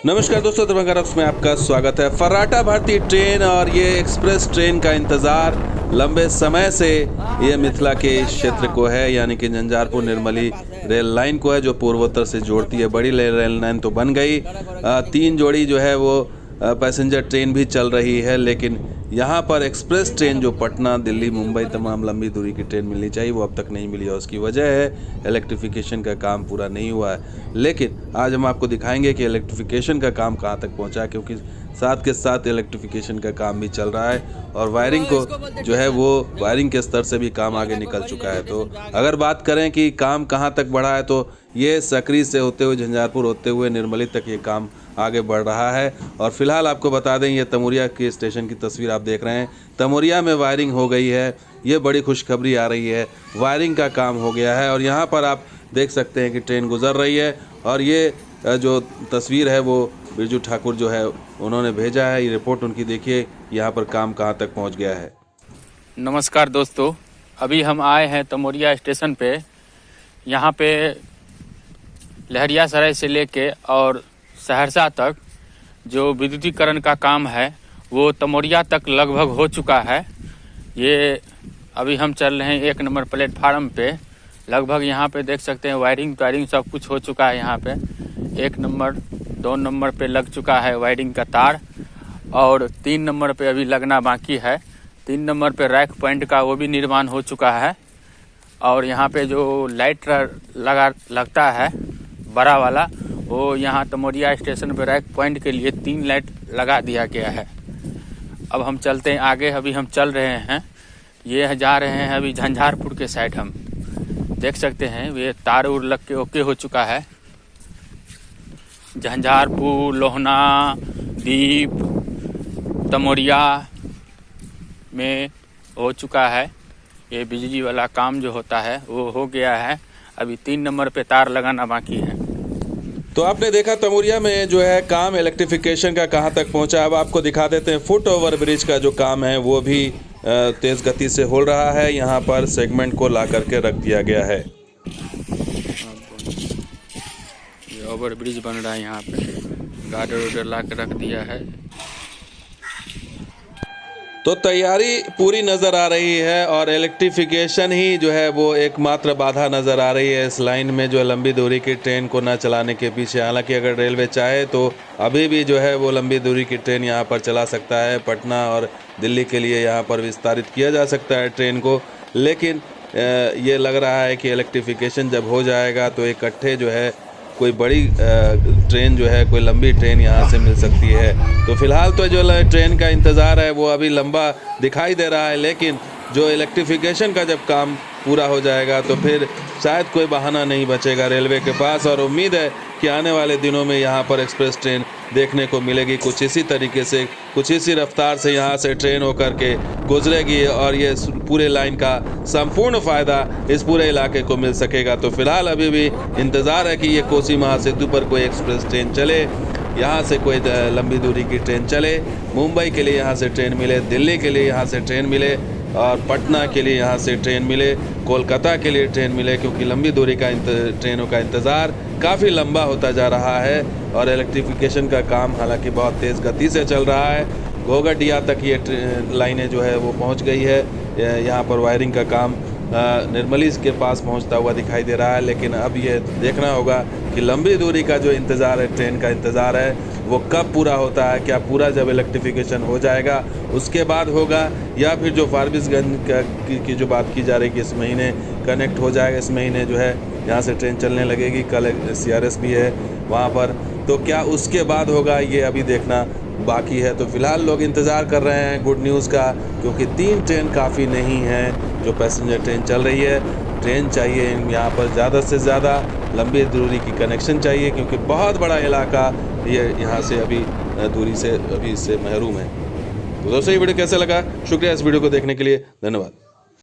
नमस्कार दोस्तों, दरभंगा रफ्स में आपका स्वागत है। फर्राटा भारतीय ट्रेन और ये एक्सप्रेस ट्रेन का इंतज़ार लंबे समय से ये मिथिला के क्षेत्र को है, यानी कि झंझारपुर निर्मली रेल लाइन को है, जो पूर्वोत्तर से जोड़ती है। बड़ी रेल लाइन तो बन गई, 3 जोड़ी जो है वो पैसेंजर ट्रेन भी चल रही है, लेकिन यहाँ पर एक्सप्रेस ट्रेन जो पटना, दिल्ली, मुंबई तमाम लंबी दूरी की ट्रेन मिलनी चाहिए, वो अब तक नहीं मिली है। उसकी वजह है इलेक्ट्रिफिकेशन का काम पूरा नहीं हुआ है। लेकिन आज हम आपको दिखाएंगे कि इलेक्ट्रिफिकेशन का काम कहाँ तक पहुँचा है, क्योंकि साथ के साथ इलेक्ट्रिफिकेशन का काम भी चल रहा है और वायरिंग को जो है वो वायरिंग के स्तर से भी काम आगे निकल चुका है। तो अगर बात करें कि काम कहाँ तक बढ़ा है, तो ये सकरी से होते हुए झंझारपुर होते हुए निर्मली तक ये काम आगे बढ़ रहा है। और फिलहाल आपको बता दें, ये तमोरिया के स्टेशन की तस्वीर आप देख रहे हैं। तमोरिया में वायरिंग हो गई है, ये बड़ी खुशखबरी आ रही है। वायरिंग का काम हो गया है और यहाँ पर आप देख सकते हैं कि ट्रेन गुजर रही है। और ये जो तस्वीर है वो बिरजू ठाकुर जो है उन्होंने भेजा है। ये रिपोर्ट उनकी देखिए, यहाँ पर काम कहाँ तक पहुँच गया है। नमस्कार दोस्तों, अभी हम आए हैं तमोरिया स्टेशन पे। यहाँ पे लहरियासराय से लेके और सहरसा तक जो विद्युतीकरण का काम है वो तमोरिया तक लगभग हो चुका है। ये अभी हम चल रहे हैं 1 नंबर प्लेटफार्म पे। लगभग यहाँ पे देख सकते हैं वायरिंग सब कुछ हो चुका है। यहाँ पे 1 नंबर 2 नंबर पे लग चुका है वायरिंग का तार, और 3 नंबर पे अभी लगना बाकी है। 3 नंबर पे रैक पॉइंट का वो भी निर्माण हो चुका है। और यहाँ पे जो लाइट लगता है बड़ा वाला, वो यहाँ तमोरिया स्टेशन पे रैक पॉइंट के लिए 3 लाइट लगा दिया गया है। अब हम चलते हैं आगे। अभी हम चल रहे हैं, ये जा रहे हैं अभी झंझारपुर के साइड। हम देख सकते हैं ये तार उर लग के ओके हो चुका है। झंझारपुर, लोहना, दीप, तमोरिया में हो चुका है। ये बिजली वाला काम जो होता है वो हो गया है। अभी 3 नंबर पे तार लगाना बाकी है। तो आपने देखा तमोरिया में जो है काम इलेक्ट्रिफिकेशन का कहाँ तक पहुँचा। अब आपको दिखा देते हैं फुट ओवर ब्रिज का जो काम है वो भी तेज़ गति से हो रहा है। यहाँ पर सेगमेंट को ला करके रख दिया गया है। ये ओवर ब्रिज बन रहा है, यहाँ पे गार्डर ला के रख दिया है। तो तैयारी पूरी नज़र आ रही है और इलेक्ट्रिफिकेशन ही जो है वो एकमात्र बाधा नज़र आ रही है इस लाइन में, जो लंबी दूरी की ट्रेन को ना चलाने के पीछे। हालांकि अगर रेलवे चाहे तो अभी भी जो है वो लंबी दूरी की ट्रेन यहाँ पर चला सकता है। पटना और दिल्ली के लिए यहाँ पर विस्तारित किया जा सकता है ट्रेन को। लेकिन ये लग रहा है कि इलेक्ट्रिफिकेशन जब हो जाएगा तो इकट्ठे जो है कोई बड़ी ट्रेन जो है, कोई लंबी ट्रेन यहाँ से मिल सकती है। तो फिलहाल तो जो ट्रेन का इंतज़ार है वो अभी लंबा दिखाई दे रहा है, लेकिन जो इलेक्ट्रिफिकेशन का जब काम पूरा हो जाएगा तो फिर शायद कोई बहाना नहीं बचेगा रेलवे के पास। और उम्मीद है कि आने वाले दिनों में यहाँ पर एक्सप्रेस ट्रेन देखने को मिलेगी। कुछ इसी तरीके से, कुछ इसी रफ्तार से यहाँ से ट्रेन होकर के गुजरेगी और ये पूरे लाइन का संपूर्ण फ़ायदा इस पूरे इलाके को मिल सकेगा। तो फिलहाल अभी भी इंतज़ार है कि ये कोसी महासेतु पर कोई एक्सप्रेस ट्रेन चले, यहाँ से कोई लंबी दूरी की ट्रेन चले, मुंबई के लिए यहाँ से ट्रेन मिले, दिल्ली के लिए यहाँ से ट्रेन मिले और पटना के लिए यहाँ से ट्रेन मिले, कोलकाता के लिए ट्रेन मिले, क्योंकि लंबी दूरी का ट्रेनों का इंतज़ार काफ़ी लंबा होता जा रहा है। और इलेक्ट्रिफिकेशन का काम हालांकि बहुत तेज़ गति से चल रहा है। घोघटिया तक ये लाइनें जो है वो पहुँच गई है। यहाँ पर वायरिंग का काम निर्मली के पास पहुँचता हुआ दिखाई दे रहा है। लेकिन अब ये देखना होगा कि लंबी दूरी का जो इंतज़ार है, ट्रेन का इंतज़ार है, वो कब पूरा होता है। क्या पूरा जब इलेक्ट्रिफिकेशन हो जाएगा उसके बाद होगा, या फिर जो फारबिसगंज की जो बात की जा रही है कि इस महीने कनेक्ट हो जाएगा, इस महीने जो है यहाँ से ट्रेन चलने लगेगी। कल CRS भी है वहाँ पर, तो क्या उसके बाद होगा, ये अभी देखना बाकी है। तो फिलहाल लोग इंतज़ार कर रहे हैं गुड न्यूज़ का, क्योंकि 3 ट्रेन काफ़ी नहीं है जो पैसेंजर ट्रेन चल रही है। ट्रेन चाहिए यहाँ पर ज़्यादा से ज़्यादा, लंबी दूरी की कनेक्शन चाहिए, क्योंकि बहुत बड़ा इलाका ये यहाँ से अभी दूरी से अभी इससे महरूम है। तो दोस्तों, ये वीडियो कैसा लगा? शुक्रिया इस वीडियो को देखने के लिए, धन्यवाद।